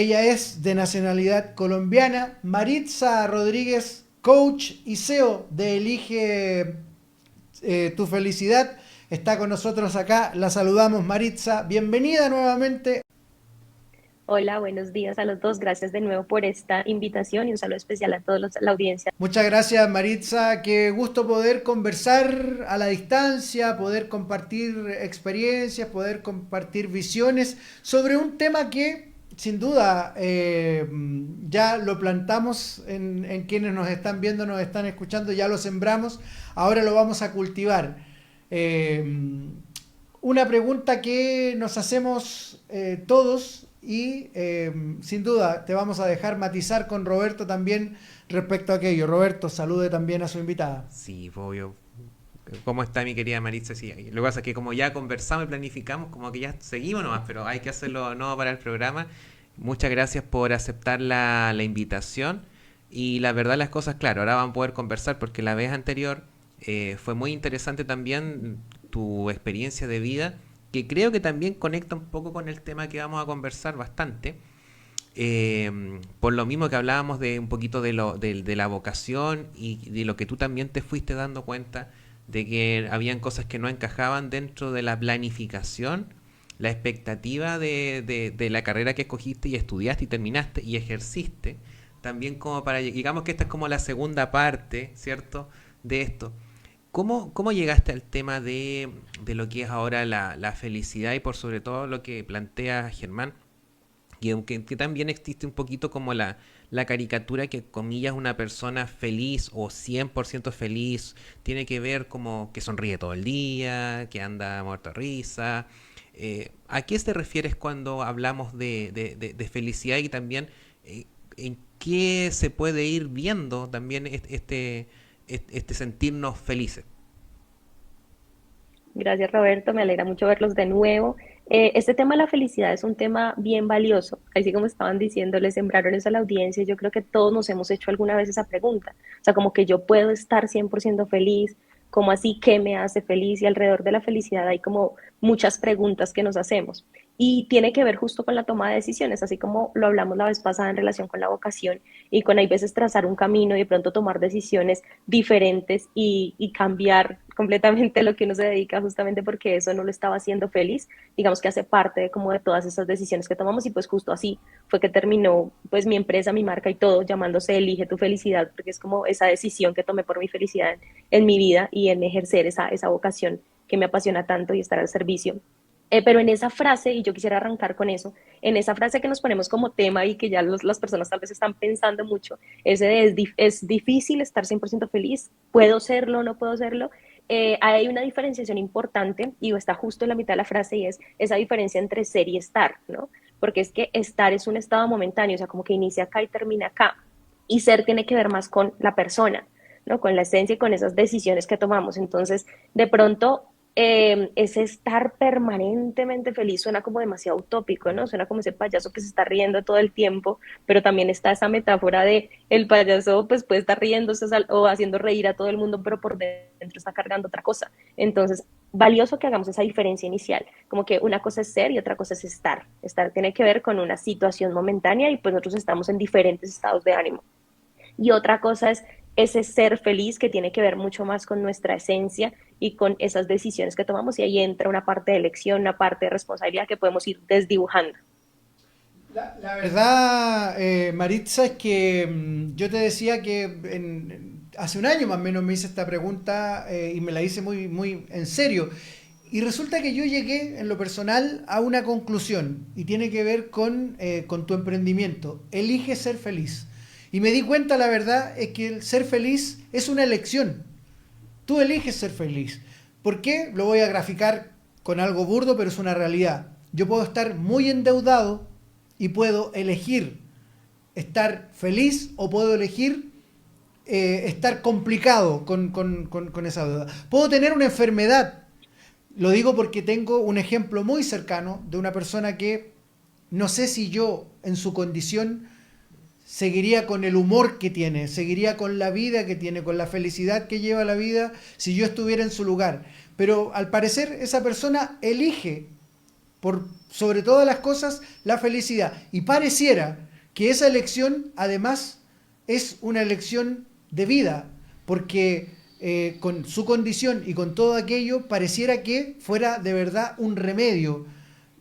Ella es de nacionalidad colombiana, Maritza Rodríguez, coach y CEO de Elige Tu Felicidad. Está con nosotros acá, la saludamos Maritza, bienvenida nuevamente. Hola, buenos días a los dos. Gracias de nuevo por esta invitación y un saludo especial a todos la audiencia. Muchas gracias Maritza, qué gusto poder conversar a la distancia, poder compartir experiencias, poder compartir visiones sobre un tema que sin duda ya lo plantamos en quienes nos están viendo, nos están escuchando, ya lo sembramos, ahora lo vamos a cultivar. Eh, una pregunta que nos hacemos todos y sin duda te vamos a dejar matizar con Roberto también respecto a aquello. Roberto, salude también a su invitada. Sí, pues, obvio. ¿Cómo está mi querida Maritza? Sí, lo que pasa es que como ya conversamos y planificamos, como que ya seguimos nomás, pero hay que hacerlo no para el programa. Muchas gracias por aceptar la invitación. Y la verdad las cosas, claro, ahora van a poder conversar porque la vez anterior fue muy interesante también tu experiencia de vida, que creo que también conecta un poco con el tema que vamos a conversar bastante. Por lo mismo que hablábamos de un poquito de la vocación y de lo que tú también te fuiste dando cuenta de que habían cosas que no encajaban dentro de la planificación, la expectativa de la carrera que escogiste y estudiaste y terminaste y ejerciste, también como para, digamos que esta es como la segunda parte, ¿cierto? De esto. ¿Cómo llegaste al tema de lo que es ahora la felicidad y por sobre todo lo que plantea Germán? Y aunque que también existe un poquito como la caricatura que, comillas, una persona feliz o 100% feliz tiene que ver como que sonríe todo el día, que anda muerto de risa. ¿A qué te refieres cuando hablamos de felicidad y también en qué se puede ir viendo también este sentirnos felices? Gracias, Roberto. Me alegra mucho verlos de nuevo. Este tema de la felicidad es un tema bien valioso. Así como estaban diciendo, le sembraron eso a la audiencia. Yo creo que todos nos hemos hecho alguna vez esa pregunta. O sea, como que yo puedo estar 100% feliz, ¿cómo así? ¿Qué me hace feliz? Y alrededor de la felicidad hay como muchas preguntas que nos hacemos. Y tiene que ver justo con la toma de decisiones, así como lo hablamos la vez pasada en relación con la vocación y con hay veces trazar un camino y de pronto tomar decisiones diferentes y cambiar completamente lo que uno se dedica justamente porque eso no lo estaba haciendo feliz, digamos que hace parte de como de todas esas decisiones que tomamos y pues justo así fue que terminó pues mi empresa, mi marca y todo llamándose Elige tu Felicidad porque es como esa decisión que tomé por mi felicidad en mi vida y en ejercer esa vocación que me apasiona tanto y estar al servicio. Pero en esa frase, y yo quisiera arrancar con eso, en esa frase que nos ponemos como tema y que ya las personas tal vez están pensando mucho, ese de es difícil estar 100% feliz, puedo serlo, no puedo serlo, hay una diferenciación importante y está justo en la mitad de la frase y es esa diferencia entre ser y estar, ¿no? Porque es que estar es un estado momentáneo, o sea, como que inicia acá y termina acá. Y ser tiene que ver más con la persona, ¿no? Con la esencia y con esas decisiones que tomamos. Entonces, de pronto, ese estar permanentemente feliz suena como demasiado utópico, ¿no? Suena como ese payaso que se está riendo todo el tiempo, pero también está esa metáfora de el payaso pues puede estar riéndose o haciendo reír a todo el mundo, pero por dentro está cargando otra cosa. Entonces, valioso que hagamos esa diferencia inicial, como que una cosa es ser y otra cosa es estar. Estar tiene que ver con una situación momentánea y pues nosotros estamos en diferentes estados de ánimo. Y otra cosa es ese ser feliz que tiene que ver mucho más con nuestra esencia y con esas decisiones que tomamos y ahí entra una parte de elección, una parte de responsabilidad que podemos ir desdibujando. La verdad, Maritza, es que yo te decía que hace un año más o menos me hice esta pregunta y me la hice muy, muy en serio. Y resulta que yo llegué en lo personal a una conclusión y tiene que ver con tu emprendimiento. Elige ser feliz. Y me di cuenta, la verdad, es que el ser feliz es una elección. Tú eliges ser feliz. ¿Por qué? Lo voy a graficar con algo burdo, pero es una realidad. Yo puedo estar muy endeudado y puedo elegir estar feliz o puedo elegir estar complicado con esa deuda. Puedo tener una enfermedad. Lo digo porque tengo un ejemplo muy cercano de una persona que no sé si yo en su condición seguiría con el humor que tiene, seguiría con la vida que tiene, con la felicidad que lleva la vida si yo estuviera en su lugar. Pero al parecer esa persona elige por sobre todas las cosas, la felicidad. Y pareciera que esa elección, además, es una elección de vida, porque con su condición y con todo aquello, pareciera que fuera de verdad un remedio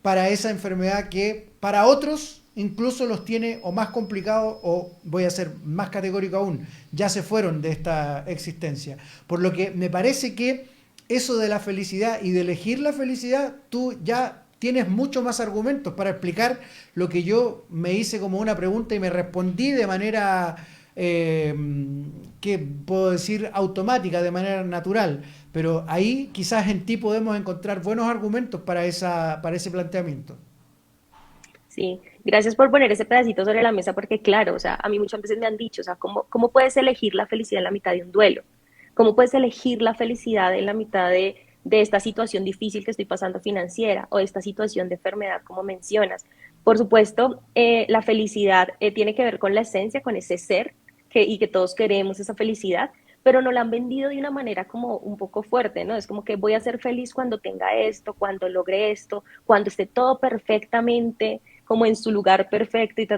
para esa enfermedad que para otros incluso los tiene o más complicados o, voy a ser más categórico aún, ya se fueron de esta existencia. Por lo que me parece que eso de la felicidad y de elegir la felicidad, tú ya tienes mucho más argumentos para explicar lo que yo me hice como una pregunta y me respondí de manera, eh, que puedo decir, automática, de manera natural. Pero ahí quizás en ti podemos encontrar buenos argumentos para ese planteamiento. Sí, gracias por poner ese pedacito sobre la mesa porque claro, o sea, a mí muchas veces me han dicho, o sea, ¿cómo puedes elegir la felicidad en la mitad de un duelo? ¿Cómo puedes elegir la felicidad en la mitad de esta situación difícil que estoy pasando financiera o de esta situación de enfermedad, como mencionas? Por supuesto, la felicidad tiene que ver con la esencia, con ese ser y que todos queremos esa felicidad, pero nos la han vendido de una manera como un poco fuerte, ¿no? Es como que voy a ser feliz cuando tenga esto, cuando logre esto, cuando esté todo perfectamente como en su lugar perfecto y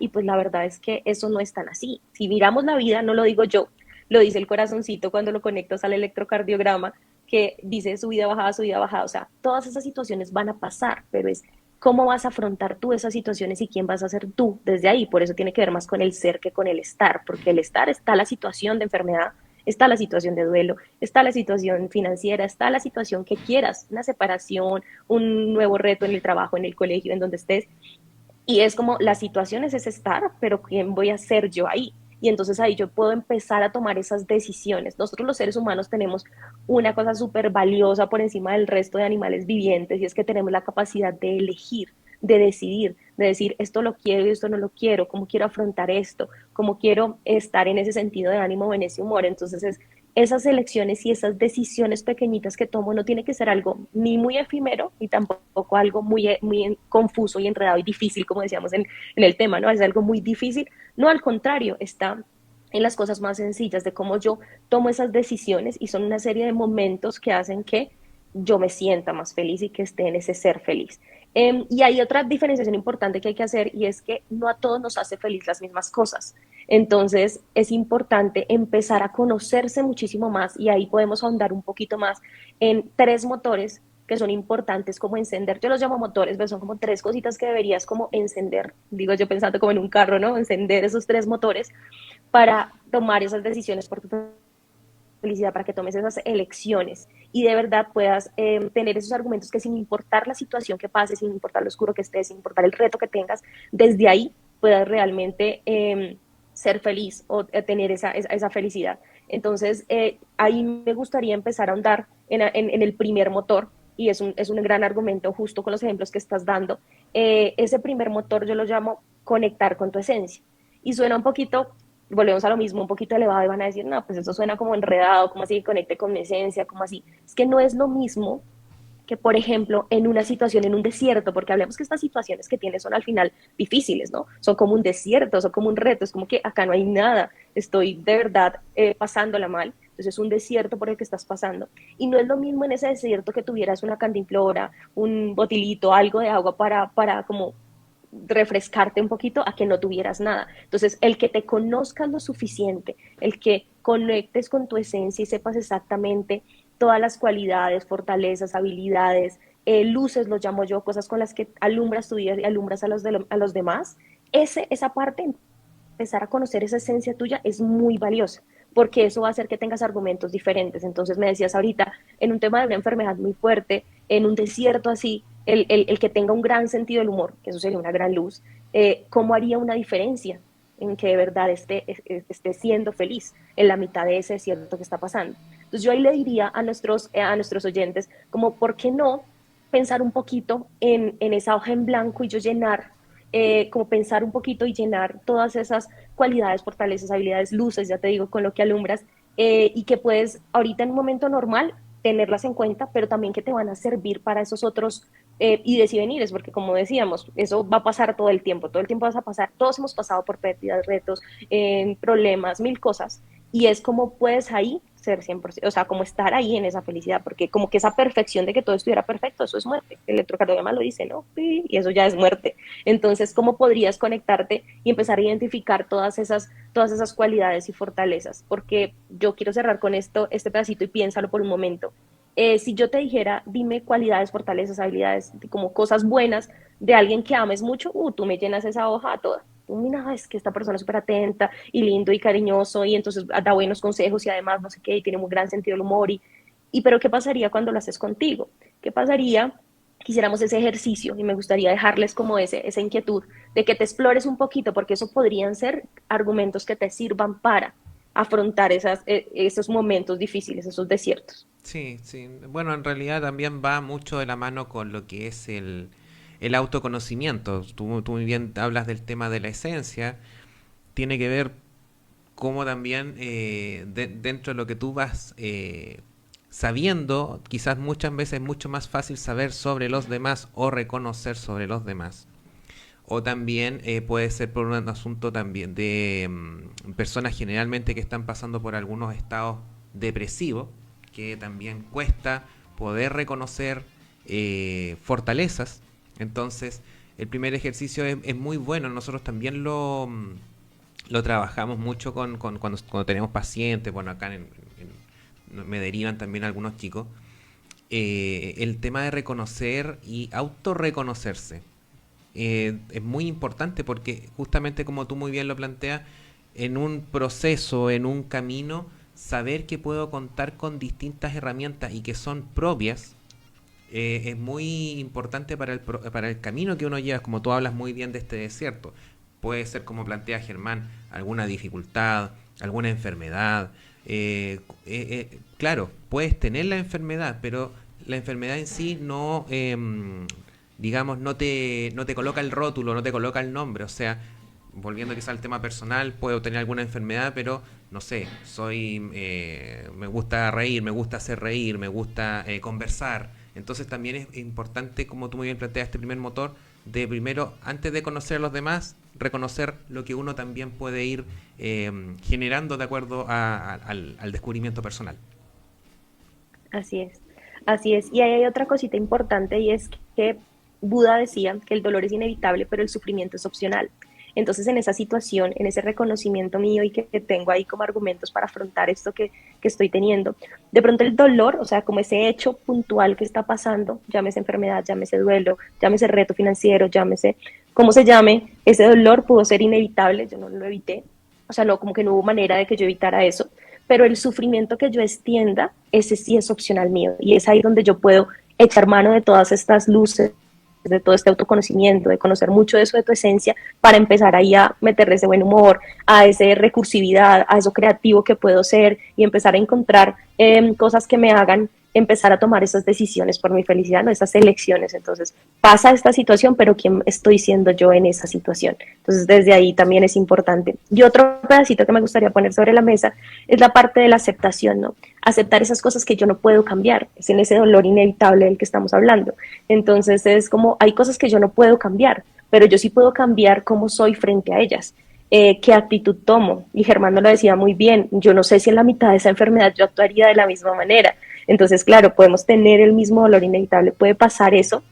y pues la verdad es que eso no es tan así. Si miramos la vida, no lo digo yo, lo dice el corazoncito cuando lo conectas al electrocardiograma, que dice subida, bajada, o sea, todas esas situaciones van a pasar, pero es cómo vas a afrontar tú esas situaciones y quién vas a ser tú desde ahí. Por eso tiene que ver más con el ser que con el estar, porque el estar está la situación de enfermedad, está la situación de duelo, está la situación financiera, está la situación que quieras, una separación, un nuevo reto en el trabajo, en el colegio, en donde estés, y es como la situación es ese estar, pero ¿quién voy a ser yo ahí? Y entonces ahí yo puedo empezar a tomar esas decisiones. Nosotros los seres humanos tenemos una cosa súper valiosa por encima del resto de animales vivientes y es que tenemos la capacidad de elegir, de decidir, de decir esto lo quiero y esto no lo quiero, cómo quiero afrontar esto, cómo quiero estar en ese sentido de ánimo o en ese humor. Entonces es esas elecciones y esas decisiones pequeñitas que tomo no tiene que ser algo ni muy efímero ni tampoco algo muy confuso y enredado y difícil, como decíamos en el tema, ¿no? Es algo muy difícil. No, al contrario, está en las cosas más sencillas de cómo yo tomo esas decisiones y son una serie de momentos que hacen que yo me sienta más feliz y que esté en ese ser feliz. Y hay otra diferenciación importante que hay que hacer y es que no a todos nos hace feliz las mismas cosas. Entonces es importante empezar a conocerse muchísimo más y ahí podemos ahondar un poquito más en tres motores que son importantes como encender. Yo los llamo motores, pero son como tres cositas que deberías como encender, digo yo pensando como en un carro, ¿no? Encender esos tres motores para tomar esas decisiones por tu felicidad, para que tomes esas elecciones y de verdad puedas tener esos argumentos que sin importar la situación que pase, sin importar lo oscuro que estés, sin importar el reto que tengas, desde ahí puedas realmente ser feliz o tener esa felicidad. Entonces, ahí me gustaría empezar a ahondar en el primer motor, y es un gran argumento justo con los ejemplos que estás dando. Ese primer motor yo lo llamo conectar con tu esencia. Y suena un poquito, volvemos a lo mismo, un poquito elevado y van a decir, no, pues eso suena como enredado, como así, conecte con mi esencia, como así. Es que no es lo mismo que, por ejemplo, en una situación en un desierto, porque hablemos que estas situaciones que tienes son al final difíciles, ¿no? Son como un desierto, son como un reto, es como que acá no hay nada, estoy de verdad pasándola mal, entonces es un desierto por el que estás pasando. Y no es lo mismo en ese desierto que tuvieras una cantimplora, un botilito, algo de agua para como refrescarte un poquito a que no tuvieras nada. Entonces, el que te conozcas lo suficiente, el que conectes con tu esencia y sepas exactamente todas las cualidades, fortalezas, habilidades, luces, lo llamo yo, cosas con las que alumbras tu vida y alumbras a los demás, esa parte, empezar a conocer esa esencia tuya es muy valiosa, porque eso va a hacer que tengas argumentos diferentes. Entonces me decías ahorita, en un tema de una enfermedad muy fuerte, en un desierto así, el que tenga un gran sentido del humor, que eso sería una gran luz, ¿cómo haría una diferencia en que de verdad esté siendo feliz en la mitad de ese desierto que está pasando? Entonces yo ahí le diría a nuestros oyentes, como, ¿por qué no pensar un poquito en esa hoja en blanco y yo llenar como pensar un poquito y llenar todas esas cualidades, fortalezas, habilidades, luces, ya te digo, con lo que alumbras, y que puedes ahorita en un momento normal tenerlas en cuenta, pero también que te van a servir para esos otros ides y venires, porque como decíamos, eso va a pasar todo el tiempo vas a pasar, todos hemos pasado por pérdidas, retos, problemas, mil cosas, y es como puedes ahí ser 100%, o sea, como estar ahí en esa felicidad, porque como que esa perfección de que todo estuviera perfecto, eso es muerte. El electrocardiograma lo dice, ¿no? Y eso ya es muerte. Entonces, ¿cómo podrías conectarte y empezar a identificar todas esas cualidades y fortalezas? Porque yo quiero cerrar con esto, este pedacito y piénsalo por un momento. Si yo te dijera, dime cualidades, fortalezas, habilidades, como cosas buenas de alguien que ames mucho, tú me llenas esa hoja toda. Tú, mira, es que esta persona es súper atenta y lindo y cariñoso y entonces da buenos consejos y además no sé qué, y tiene un gran sentido del humor. Pero ¿qué pasaría cuando lo haces contigo? ¿Qué pasaría? Quisiéramos ese ejercicio y me gustaría dejarles como esa inquietud de que te explores un poquito porque eso podrían ser argumentos que te sirvan para afrontar esos momentos difíciles, esos desiertos. Sí, sí. Bueno, en realidad también va mucho de la mano con lo que es el autoconocimiento. Tú muy bien hablas del tema de la esencia. Tiene que ver cómo también dentro de lo que tú vas sabiendo, quizás muchas veces es mucho más fácil saber sobre los demás o reconocer sobre los demás. O también puede ser por un asunto también de personas generalmente que están pasando por algunos estados depresivos, que también cuesta poder reconocer fortalezas. Entonces, el primer ejercicio es muy bueno. Nosotros también lo trabajamos mucho cuando tenemos pacientes. Bueno, acá me derivan también algunos chicos. El tema de reconocer y autorreconocerse es muy importante porque justamente como tú muy bien lo planteas, en un proceso, en un camino, saber que puedo contar con distintas herramientas y que son propias es muy importante para el camino que uno lleva, como tú hablas muy bien de este desierto. Puede ser, como plantea Germán, alguna dificultad, alguna enfermedad. Claro, puedes tener la enfermedad, pero la enfermedad en sí no, digamos, no te coloca el rótulo, no te coloca el nombre. O sea, volviendo quizá al tema personal, puedo tener alguna enfermedad, pero no sé, me gusta reír, me gusta hacer reír, me gusta conversar. Entonces también es importante, como tú muy bien planteas, este primer motor, de primero, antes de conocer a los demás, reconocer lo que uno también puede ir generando de acuerdo al descubrimiento personal. Así es, así es. Y ahí hay otra cosita importante y es que Buda decía que el dolor es inevitable, pero el sufrimiento es opcional. Entonces, en esa situación, en ese reconocimiento mío y que tengo ahí como argumentos para afrontar esto que estoy teniendo, de pronto el dolor, o sea, como ese hecho puntual que está pasando, llámese enfermedad, llámese duelo, llámese reto financiero, llámese como se llame, ese dolor pudo ser inevitable, yo no lo evité, o sea, no, como que no hubo manera de que yo evitara eso, pero el sufrimiento que yo extienda, ese sí es opcional mío y es ahí donde yo puedo echar mano de todas estas luces, de todo este autoconocimiento, de conocer mucho de eso de tu esencia para empezar ahí a meterle ese buen humor, a esa recursividad, a eso creativo que puedo ser y empezar a encontrar cosas que me hagan empezar a tomar esas decisiones por mi felicidad, no esas elecciones. Entonces, pasa esta situación, pero ¿quién estoy siendo yo en esa situación? Entonces, desde ahí también es importante. Y otro pedacito que me gustaría poner sobre la mesa es la parte de la aceptación, ¿no? Aceptar esas cosas que yo no puedo cambiar, es en ese dolor inevitable del que estamos hablando. Entonces, es como, hay cosas que yo no puedo cambiar, pero yo sí puedo cambiar cómo soy frente a ellas. Qué actitud tomo. Y Germán lo decía muy bien, yo no sé si en la mitad de esa enfermedad yo actuaría de la misma manera. Entonces, claro, podemos tener el mismo dolor inevitable, puede pasar eso,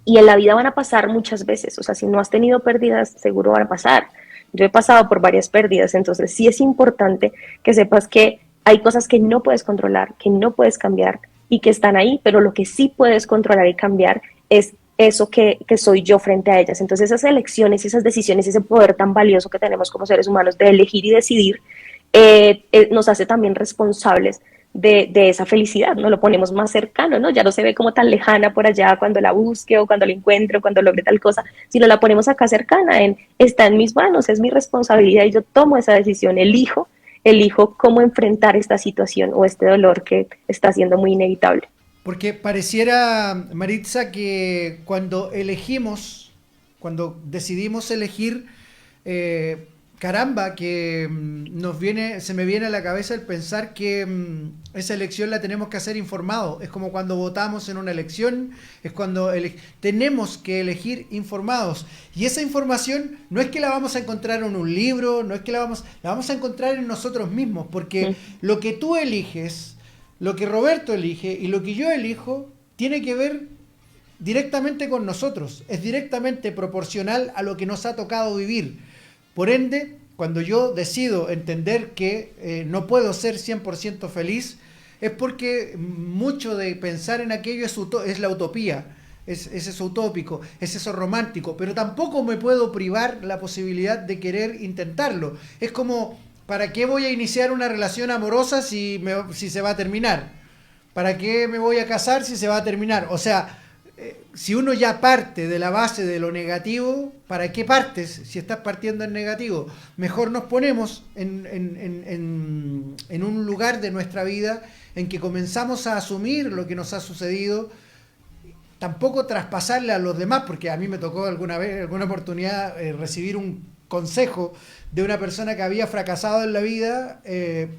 y en la vida van a pasar muchas veces, o sea, si no has tenido pérdidas, seguro van a pasar. Yo he pasado por varias pérdidas, entonces sí es importante que sepas que hay cosas que no puedes controlar, que no puedes cambiar y que están ahí, pero lo que sí puedes controlar y cambiar es eso que soy yo frente a ellas. Entonces esas elecciones, esas decisiones, ese poder tan valioso que tenemos como seres humanos de elegir y decidir, nos hace también responsables de esa felicidad, ¿no? Lo ponemos más cercano, ¿no? Ya no se ve como tan lejana por allá cuando la busque o cuando la encuentre o cuando logre tal cosa, sino la ponemos acá cercana, está en mis manos, es mi responsabilidad y yo tomo esa decisión, elijo cómo enfrentar esta situación o este dolor que está siendo muy inevitable. Porque pareciera, Maritza, que cuando elegimos, cuando decidimos elegir, eh, caramba, que se me viene a la cabeza el pensar que esa elección la tenemos que hacer informados. Es como cuando votamos en una elección, es cuando tenemos que elegir informados. Y esa información no es que la vamos a encontrar en un libro, no es que la vamos a encontrar en nosotros mismos, porque lo que tú eliges, lo que Roberto elige y lo que yo elijo, tiene que ver directamente con nosotros, es directamente proporcional a lo que nos ha tocado vivir. Por ende, cuando yo decido entender que no puedo ser 100% feliz, es porque mucho de pensar en aquello es la utopía, es eso utópico, es eso romántico, pero tampoco me puedo privar la posibilidad de querer intentarlo. Es como, ¿para qué voy a iniciar una relación amorosa si se va a terminar? ¿Para qué me voy a casar si se va a terminar? O sea, si uno ya parte de la base de lo negativo, ¿para qué partes si estás partiendo en negativo? Mejor nos ponemos en un lugar de nuestra vida en que comenzamos a asumir lo que nos ha sucedido, tampoco traspasarle a los demás, porque a mí me tocó alguna oportunidad recibir un consejo de una persona que había fracasado en la vida,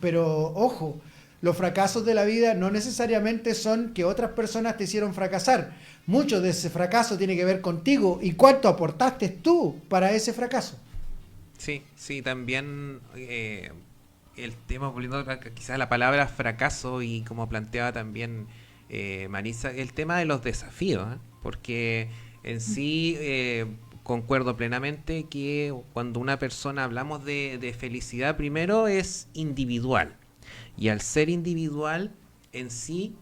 pero ojo, los fracasos de la vida no necesariamente son que otras personas te hicieron fracasar. Mucho de ese fracaso tiene que ver contigo y cuánto aportaste tú para ese fracaso. Sí, sí, también el tema, volviendo quizás a la palabra fracaso y como planteaba también Marisa, el tema de los desafíos, ¿eh? Porque en sí concuerdo plenamente que cuando una persona hablamos de felicidad, primero es individual. Y al ser individual en sí,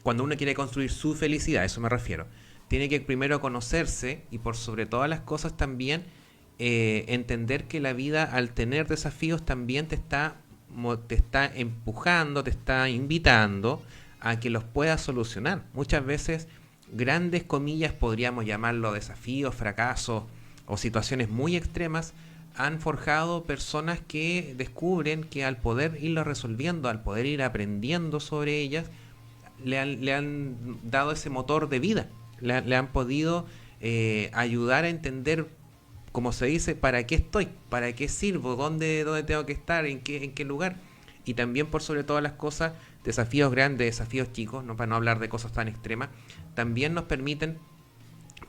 cuando uno quiere construir su felicidad, a eso me refiero, tiene que primero conocerse y por sobre todas las cosas también entender que la vida al tener desafíos también te está empujando, te está invitando a que los puedas solucionar. Muchas veces grandes comillas, podríamos llamarlo desafíos, fracasos o situaciones muy extremas, han forjado personas que descubren que al poder irlo resolviendo, al poder ir aprendiendo sobre ellas, le han dado ese motor de vida, le han podido ayudar a entender, como se dice, para qué estoy, para qué sirvo, dónde tengo que estar, en qué lugar. Y también por sobre todas las cosas, desafíos grandes, desafíos chicos, no para no hablar de cosas tan extremas, también nos permiten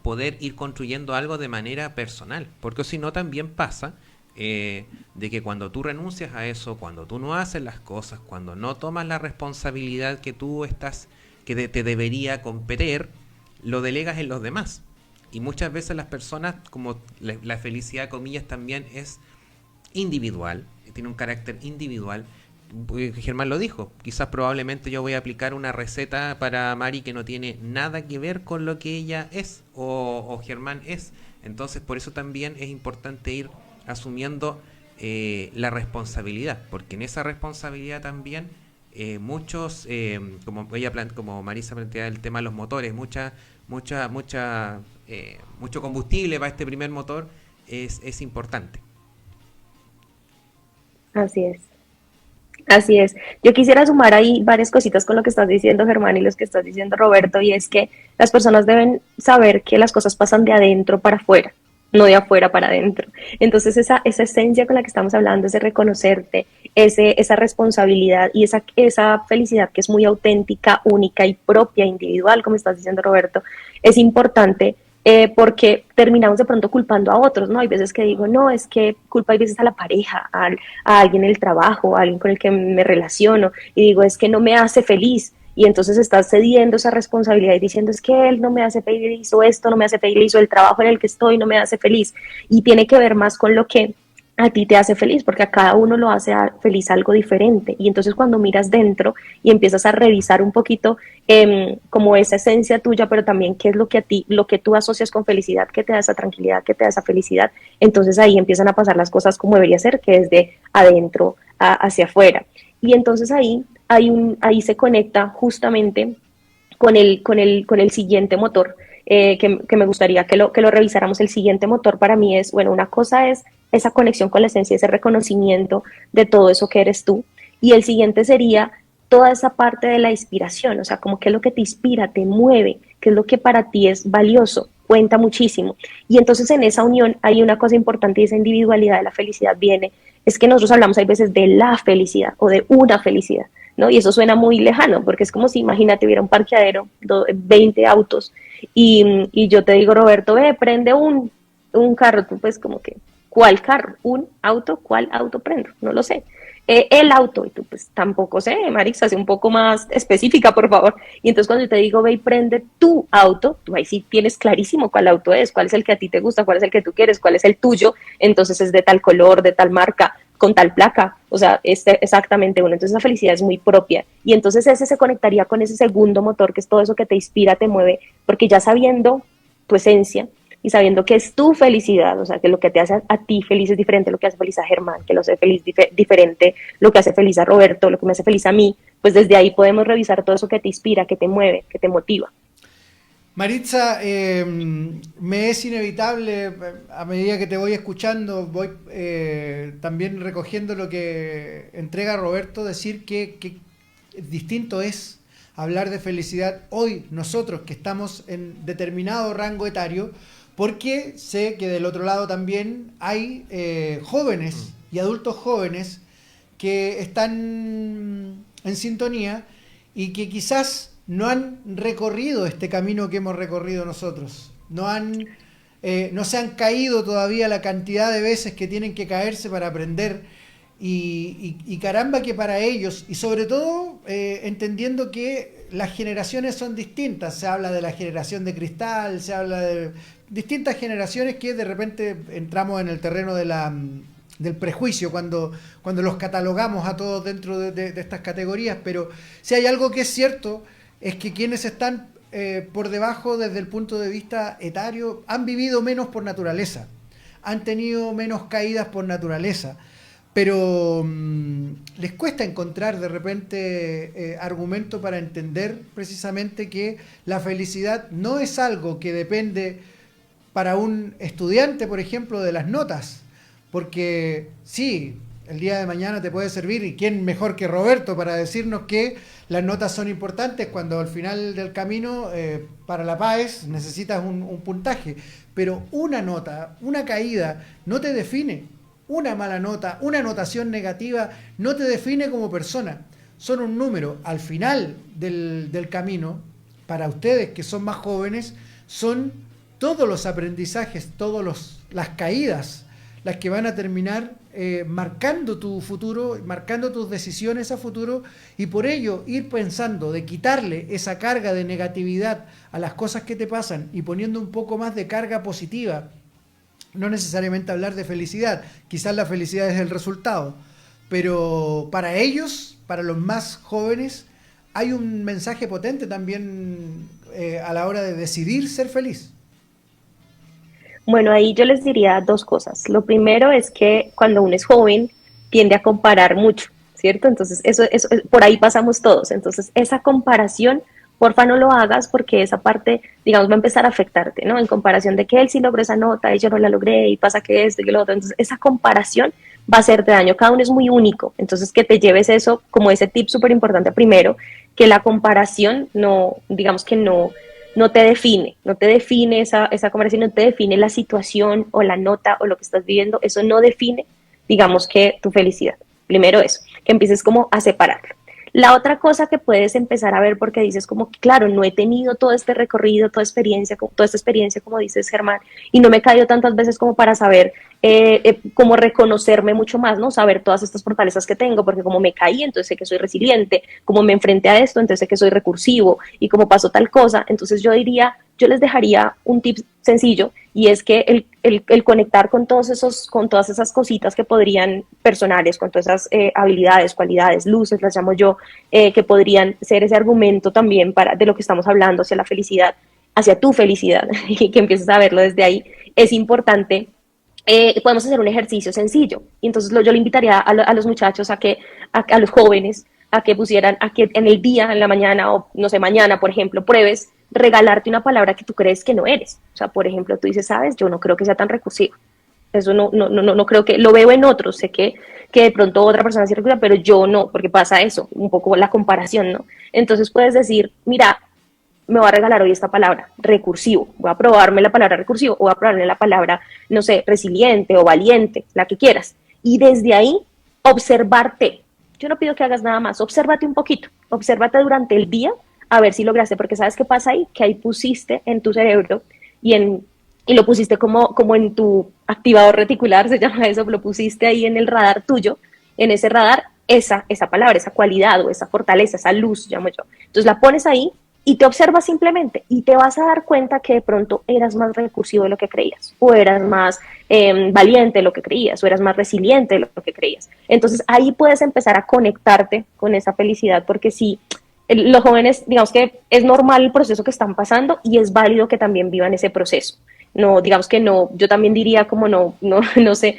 poder ir construyendo algo de manera personal, porque si no también pasa de que cuando tú renuncias a eso, cuando tú no haces las cosas, cuando no tomas la responsabilidad que te debería competir, lo delegas en los demás. Y muchas veces las personas, como la felicidad, comillas, también es individual, tiene un carácter individual. Germán lo dijo, quizás probablemente yo voy a aplicar una receta para Mari que no tiene nada que ver con lo que ella es o Germán es. Entonces por eso también es importante ir asumiendo la responsabilidad, porque en esa responsabilidad también muchos, como Marisa plantea el tema de los motores, mucho combustible para este primer motor es importante. Así es. Así es. Yo quisiera sumar ahí varias cositas con lo que estás diciendo, Germán, y lo que estás diciendo, Roberto, y es que las personas deben saber que las cosas pasan de adentro para afuera, no de afuera para adentro. Entonces, esa esencia con la que estamos hablando, ese reconocerte, esa responsabilidad y esa felicidad que es muy auténtica, única y propia, individual, como estás diciendo, Roberto, es importante. Porque terminamos de pronto culpando a otros, ¿no? Hay veces que digo, no, es que culpa hay veces a la pareja, a alguien en el trabajo, a alguien con el que me relaciono, y digo, es que no me hace feliz, y entonces estás cediendo esa responsabilidad y diciendo, es que él no me hace feliz, o esto no me hace feliz, o el trabajo en el que estoy no me hace feliz, y tiene que ver más con lo que a ti te hace feliz, porque a cada uno lo hace feliz algo diferente. Y entonces cuando miras dentro y empiezas a revisar un poquito como esa esencia tuya, pero también qué es lo que tú asocias con felicidad, que te da esa tranquilidad, que te da esa felicidad, entonces ahí empiezan a pasar las cosas como debería ser, que es de adentro hacia afuera. Y entonces ahí se conecta justamente con el siguiente motor, que me gustaría que lo revisáramos. El siguiente motor para mí es, bueno, una cosa es esa conexión con la esencia, ese reconocimiento de todo eso que eres tú. Y el siguiente sería toda esa parte de la inspiración, o sea, como qué es lo que te inspira, te mueve, qué es lo que para ti es valioso, cuenta muchísimo. Y entonces en esa unión hay una cosa importante y esa individualidad de la felicidad viene, es que nosotros hablamos hay veces de la felicidad o de una felicidad, ¿no? Y eso suena muy lejano, porque es como si, imagínate, hubiera un parqueadero, 20 autos, y yo te digo, Roberto, prende un carro, tú pues como que, ¿cuál carro? ¿Un auto? ¿Cuál auto prendo? No lo sé. El auto, y tú pues tampoco sé, Marix, hace un poco más específica, por favor. Y entonces cuando yo te digo, ve y prende tu auto, tú ahí sí tienes clarísimo cuál auto es, cuál es el que a ti te gusta, cuál es el que tú quieres, cuál es el tuyo, entonces es de tal color, de tal marca, con tal placa, o sea, exactamente uno. Entonces la felicidad es muy propia. Y entonces ese se conectaría con ese segundo motor, que es todo eso que te inspira, te mueve, porque ya sabiendo tu esencia, y sabiendo que es tu felicidad, o sea, que lo que te hace a ti feliz es diferente a lo que hace feliz a Germán, que lo hace feliz diferente, lo que hace feliz a Roberto, lo que me hace feliz a mí, pues desde ahí podemos revisar todo eso que te inspira, que te mueve, que te motiva. Maritza, me es inevitable, a medida que te voy escuchando, voy también recogiendo lo que entrega Roberto, decir que distinto es hablar de felicidad hoy nosotros que estamos en determinado rango etario, porque sé que del otro lado también hay jóvenes y adultos jóvenes que están en sintonía y que quizás no han recorrido este camino que hemos recorrido nosotros. No se han caído todavía la cantidad de veces que tienen que caerse para aprender. Y caramba que para ellos, y sobre todo entendiendo que las generaciones son distintas, se habla de la generación de cristal, se habla de distintas generaciones que de repente entramos en el terreno del prejuicio cuando los catalogamos a todos dentro de estas categorías, pero si hay algo que es cierto, es que quienes están por debajo desde el punto de vista etario han vivido menos por naturaleza, han tenido menos caídas por naturaleza, pero les cuesta encontrar de repente argumento para entender precisamente que la felicidad no es algo que depende para un estudiante, por ejemplo, de las notas, porque sí, el día de mañana te puede servir, y quién mejor que Roberto para decirnos que las notas son importantes cuando al final del camino para la PAES necesitas un puntaje, pero una nota, una caída no te define. Una mala nota, una anotación negativa no te define como persona. Son un número. Al final del camino, para ustedes que son más jóvenes, son todos los aprendizajes, todas las caídas, las que van a terminar marcando tu futuro, marcando tus decisiones a futuro, y por ello ir pensando de quitarle esa carga de negatividad a las cosas que te pasan y poniendo un poco más de carga positiva. No necesariamente hablar de felicidad, quizás la felicidad es el resultado, pero para ellos, para los más jóvenes, hay un mensaje potente también a la hora de decidir ser feliz. Bueno, ahí yo les diría dos cosas. Lo primero es que cuando uno es joven tiende a comparar mucho, ¿cierto? Entonces, eso por ahí pasamos todos. Entonces, esa comparación, porfa no lo hagas porque esa parte, digamos, va a empezar a afectarte, ¿no? En comparación de que él sí logró esa nota y yo no la logré y pasa que esto y que lo otro. Entonces, esa comparación va a hacerte daño. Cada uno es muy único. Entonces, que te lleves eso como ese tip súper importante primero, que la comparación no, digamos que no te define, no te define esa comparación, no te define la situación o la nota o lo que estás viviendo, eso no define, digamos que tu felicidad. Primero eso, que empieces como a separarlo. La otra cosa que puedes empezar a ver porque dices como que claro, no he tenido todo este recorrido, toda esta experiencia como dices Germán, y no me he caído tantas veces como para saber cómo reconocerme mucho más, ¿no? Saber todas estas fortalezas que tengo, porque como me caí, entonces sé que soy resiliente, como me enfrenté a esto, entonces sé que soy recursivo, y como pasó tal cosa, entonces yo les dejaría un tip sencillo, y es que el conectar con todas esas cositas que podrían, personales, con todas esas habilidades, cualidades, luces, las llamo yo, que podrían ser ese argumento también de lo que estamos hablando, hacia la felicidad, hacia tu felicidad, y que empieces a verlo desde ahí, es importante. Podemos hacer un ejercicio sencillo, y entonces yo le invitaría a los muchachos a los jóvenes, a que pusieran, a que en el día, en la mañana, o no sé, mañana, por ejemplo, pruebes regalarte una palabra que tú crees que no eres. O sea, por ejemplo, tú dices, sabes, yo no creo que sea tan recursivo. Eso no creo que, lo veo en otros, sé que de pronto otra persona sí recursa, pero yo no, porque pasa eso, un poco la comparación, ¿no? Entonces puedes decir, mira, me va a regalar hoy esta palabra, recursivo. Voy a probarme la palabra recursivo o voy a probarme la palabra, no sé, resiliente o valiente, la que quieras. Y desde ahí, observarte. Yo no pido que hagas nada más, obsérvate un poquito, obsérvate durante el día a ver si lograste, porque ¿sabes qué pasa ahí? Que ahí pusiste en tu cerebro y lo pusiste como en tu activador reticular, se llama eso, lo pusiste ahí en el radar tuyo, en ese radar, esa palabra, esa cualidad o esa fortaleza, esa luz, llamo yo. Entonces la pones ahí y te observas simplemente y te vas a dar cuenta que de pronto eras más recursivo de lo que creías, o eras más valiente de lo que creías, o eras más resiliente de lo que creías. Entonces ahí puedes empezar a conectarte con esa felicidad, porque si los jóvenes, digamos que es normal el proceso que están pasando y es válido que también vivan ese proceso. No, digamos que no, yo también diría como no sé,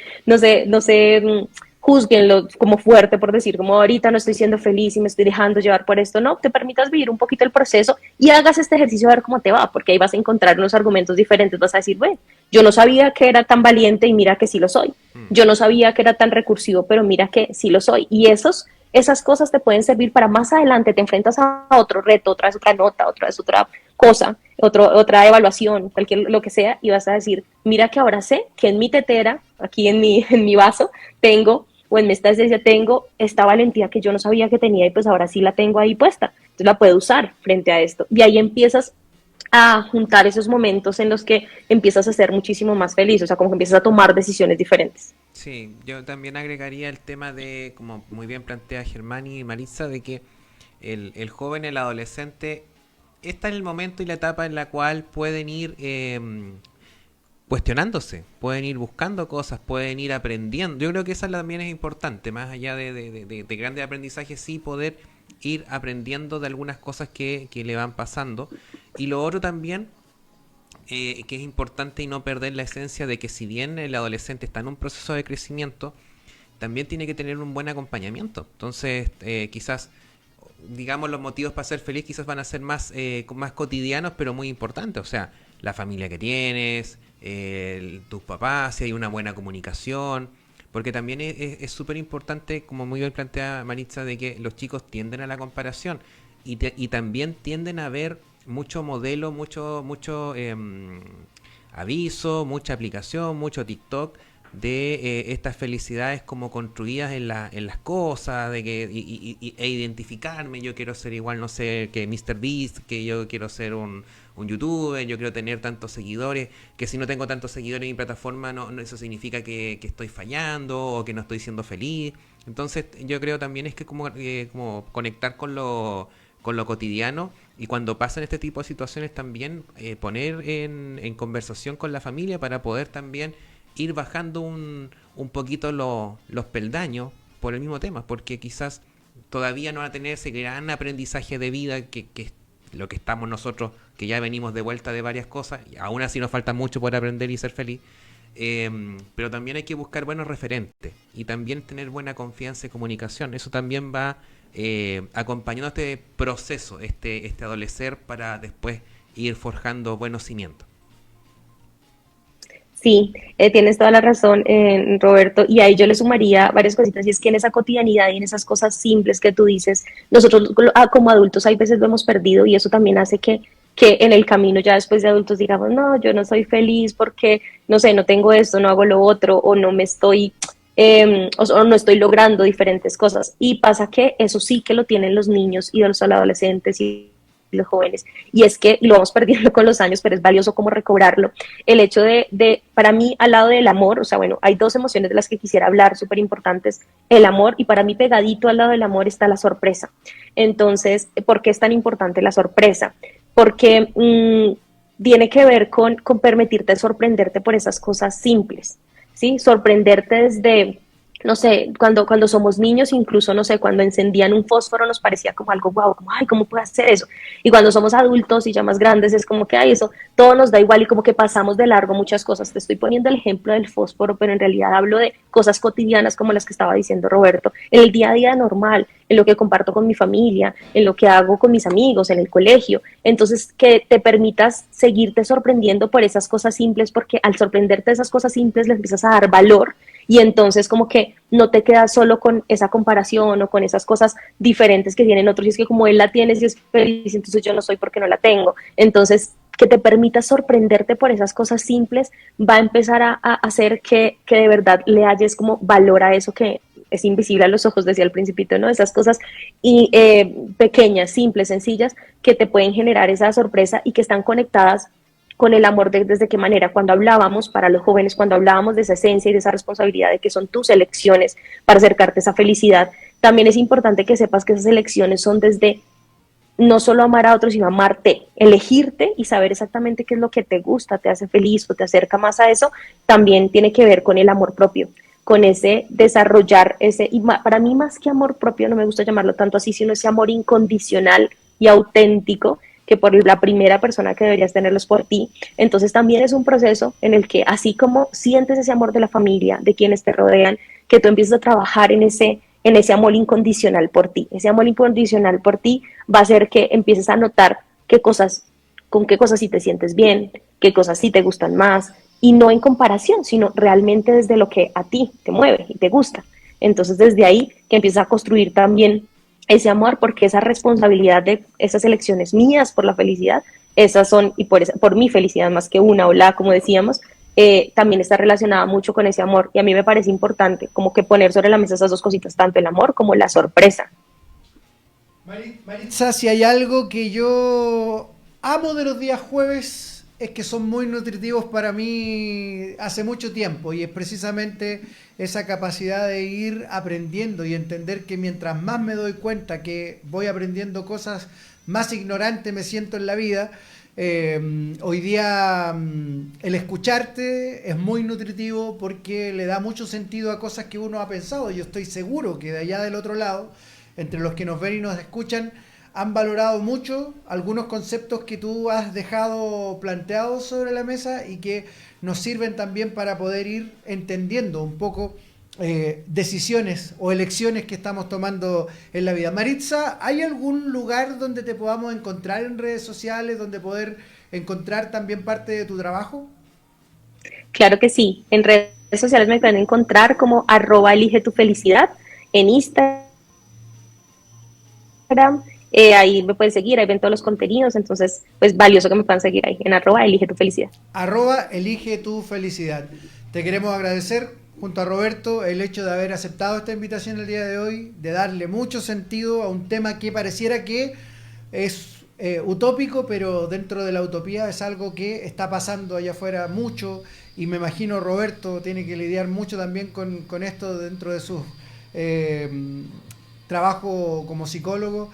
juzguenlo como fuerte por decir como ahorita no estoy siendo feliz y me estoy dejando llevar por esto, no, te permitas vivir un poquito el proceso y hagas este ejercicio a ver cómo te va, porque ahí vas a encontrar unos argumentos diferentes, vas a decir, bueno, yo no sabía que era tan valiente y mira que sí lo soy, yo no sabía que era tan recursivo, pero mira que sí lo soy, y esas cosas te pueden servir para más adelante, te enfrentas a otro reto, otra vez otra nota, otra vez otra cosa, otra evaluación, cualquier lo que sea, y vas a decir, mira que ahora sé que en mi tetera, aquí en mi vaso, tengo, o en esta esencia tengo esta valentía que yo no sabía que tenía y pues ahora sí la tengo ahí puesta, entonces la puedo usar frente a esto, y ahí empiezas a juntar esos momentos en los que empiezas a ser muchísimo más feliz, o sea, como que empiezas a tomar decisiones diferentes. Sí, yo también agregaría el tema de, como muy bien plantea Germán y Maritza, de que el joven, el adolescente, está en el momento y la etapa en la cual pueden ir cuestionándose, pueden ir buscando cosas, pueden ir aprendiendo. Yo creo que esa también es importante, más allá de grandes aprendizajes, sí poder ir aprendiendo de algunas cosas que le van pasando. Y lo otro también, que es importante y no perder la esencia de que si bien el adolescente está en un proceso de crecimiento, también tiene que tener un buen acompañamiento. Entonces, quizás, digamos, los motivos para ser feliz quizás van a ser más cotidianos, pero muy importantes. O sea, la familia que tienes, tus papás, si hay una buena comunicación. Porque también es súper importante, como muy bien plantea Maritza, de que los chicos tienden a la comparación y también tienden a ver mucho modelo, mucho aviso, mucha aplicación, mucho TikTok de estas felicidades como construidas en las cosas, de que e identificarme, yo quiero ser igual, no sé, que Mr. Beast, que yo quiero ser un youtuber, yo quiero tener tantos seguidores, que si no tengo tantos seguidores en mi plataforma, no eso significa que estoy fallando o que no estoy siendo feliz. Entonces yo creo también es que como conectar con lo cotidiano, y cuando pasan este tipo de situaciones también poner en conversación con la familia para poder también ir bajando un poquito los peldaños por el mismo tema, porque quizás todavía no van a tener ese gran aprendizaje de vida que es lo que estamos nosotros, que ya venimos de vuelta de varias cosas, y aún así nos falta mucho por aprender y ser feliz. Pero también hay que buscar buenos referentes y también tener buena confianza y comunicación. Eso también va acompañando este proceso, este adolecer, para después ir forjando buenos cimientos. Sí, tienes toda la razón, Roberto, y ahí yo le sumaría varias cositas, y es que en esa cotidianidad y en esas cosas simples que tú dices, nosotros como adultos hay veces lo hemos perdido, y eso también hace que en el camino ya después de adultos digamos, no, yo no soy feliz porque, no sé, no tengo esto, no hago lo otro, o no me estoy, o no estoy logrando diferentes cosas, y pasa que eso sí que lo tienen los niños y los adolescentes y los jóvenes, y es que lo vamos perdiendo con los años, pero es valioso como recobrarlo. El hecho para mí, al lado del amor, o sea, bueno, hay dos emociones de las que quisiera hablar súper importantes, el amor, y para mí pegadito al lado del amor está la sorpresa. Entonces, ¿por qué es tan importante la sorpresa? Porque tiene que ver con permitirte sorprenderte por esas cosas simples, ¿sí? Sorprenderte desde, no sé, cuando somos niños, incluso, no sé, cuando encendían un fósforo nos parecía como algo guau, como, ay, ¿cómo puede hacer eso? Y cuando somos adultos y ya más grandes es como que, ay, eso, todo nos da igual y como que pasamos de largo muchas cosas. Te estoy poniendo el ejemplo del fósforo, pero en realidad hablo de cosas cotidianas como las que estaba diciendo Roberto, en el día a día normal, en lo que comparto con mi familia, en lo que hago con mis amigos, en el colegio. Entonces, que te permitas seguirte sorprendiendo por esas cosas simples, porque al sorprenderte de esas cosas simples le empiezas a dar valor y entonces como que no te quedas solo con esa comparación o con esas cosas diferentes que tienen otros y es que como él la tiene si es feliz, entonces yo no soy porque no la tengo. Entonces, que te permita sorprenderte por esas cosas simples va a empezar a hacer que de verdad le halles como valor a eso que es invisible a los ojos, decía al principito, ¿no? Esas cosas y, pequeñas, simples, sencillas, que te pueden generar esa sorpresa y que están conectadas con el amor desde qué manera. Cuando hablábamos, para los jóvenes, cuando hablábamos de esa esencia y de esa responsabilidad de que son tus elecciones para acercarte a esa felicidad, también es importante que sepas que esas elecciones son desde no solo amar a otros, sino amarte, elegirte y saber exactamente qué es lo que te gusta, te hace feliz o te acerca más a eso, también tiene que ver con el amor propio, con ese desarrollar ese, y para mí más que amor propio, no me gusta llamarlo tanto así, sino ese amor incondicional y auténtico que por la primera persona que deberías tenerlos por ti. Entonces también es un proceso en el que así como sientes ese amor de la familia, de quienes te rodean, que tú empiezas a trabajar en ese amor incondicional por ti. Ese amor incondicional por ti va a hacer que empieces a notar qué cosas, con qué cosas sí te sientes bien, qué cosas sí te gustan más, y no en comparación, sino realmente desde lo que a ti te mueve y te gusta. Entonces desde ahí que empiezas a construir también ese amor, porque esa responsabilidad de esas elecciones mías por la felicidad, esas son, y por mi felicidad más que una o la, como decíamos, también está relacionada mucho con ese amor. Y a mí me parece importante como que poner sobre la mesa esas dos cositas, tanto el amor como la sorpresa. Maritza, si hay algo que yo amo de los días jueves es que son muy nutritivos para mí hace mucho tiempo y es precisamente esa capacidad de ir aprendiendo y entender que mientras más me doy cuenta que voy aprendiendo cosas, más ignorante me siento en la vida. Hoy día el escucharte es muy nutritivo porque le da mucho sentido a cosas que uno ha pensado. Yo estoy seguro que de allá del otro lado, entre los que nos ven y nos escuchan, han valorado mucho algunos conceptos que tú has dejado planteados sobre la mesa y que nos sirven también para poder ir entendiendo un poco decisiones o elecciones que estamos tomando en la vida. Maritza, ¿hay algún lugar donde te podamos encontrar en redes sociales, donde poder encontrar también parte de tu trabajo? Claro que sí. En redes sociales me pueden encontrar como @elige tu felicidad en Instagram. Ahí me pueden seguir, ahí ven todos los contenidos, entonces pues valioso que me puedan seguir ahí en @elige tu felicidad. Elige tu felicidad. Te queremos agradecer junto a Roberto el hecho de haber aceptado esta invitación el día de hoy, de darle mucho sentido a un tema que pareciera que es utópico, pero dentro de la utopía es algo que está pasando allá afuera mucho y me imagino Roberto tiene que lidiar mucho también con esto dentro de su eh, trabajo como psicólogo,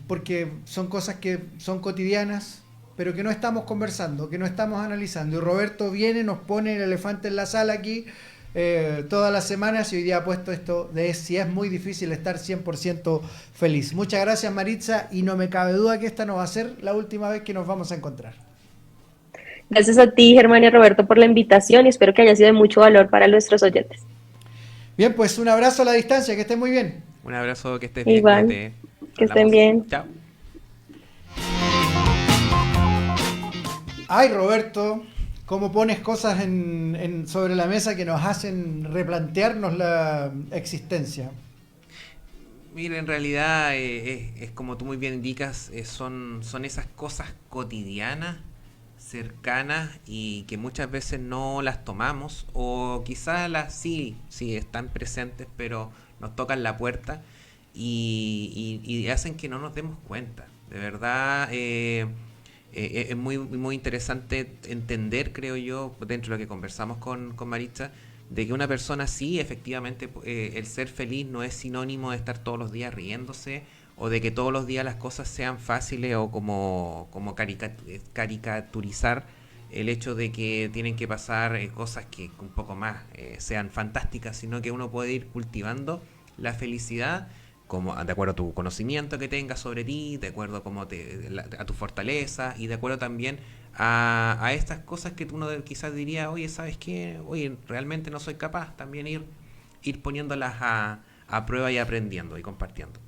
porque son cosas que son cotidianas, pero que no estamos conversando, que no estamos analizando. Y Roberto viene, nos pone el elefante en la sala aquí todas las semanas y hoy día ha puesto esto de si es muy difícil estar 100% feliz. Muchas gracias Maritza y no me cabe duda que esta no va a ser la última vez que nos vamos a encontrar. Gracias a ti, Germán y Roberto, por la invitación y espero que haya sido de mucho valor para nuestros oyentes. Bien, pues un abrazo a la distancia, que estén muy bien. Un abrazo, que estés bien, Igual, cuídate. que estén Hablamos. bien. Chao. Ay, Roberto, cómo pones cosas sobre la mesa que nos hacen replantearnos la existencia. Mira, en realidad es como tú muy bien indicas, son esas cosas cotidianas, cercanas y que muchas veces no las tomamos o quizás las sí están presentes, pero nos tocan la puerta y hacen que no nos demos cuenta. De verdad, es muy interesante entender, creo yo, dentro de lo que conversamos con Maritza, de que una persona sí, efectivamente, el ser feliz no es sinónimo de estar todos los días riéndose o de que todos los días las cosas sean fáciles o como caricaturizar el hecho de que tienen que pasar cosas que un poco más sean fantásticas, sino que uno puede ir cultivando la felicidad como de acuerdo a tu conocimiento que tengas sobre ti, de acuerdo a tu fortaleza y de acuerdo también a estas cosas que uno quizás diría, oye, ¿sabes qué? Oye, realmente no soy capaz, también ir poniéndolas a prueba y aprendiendo y compartiendo.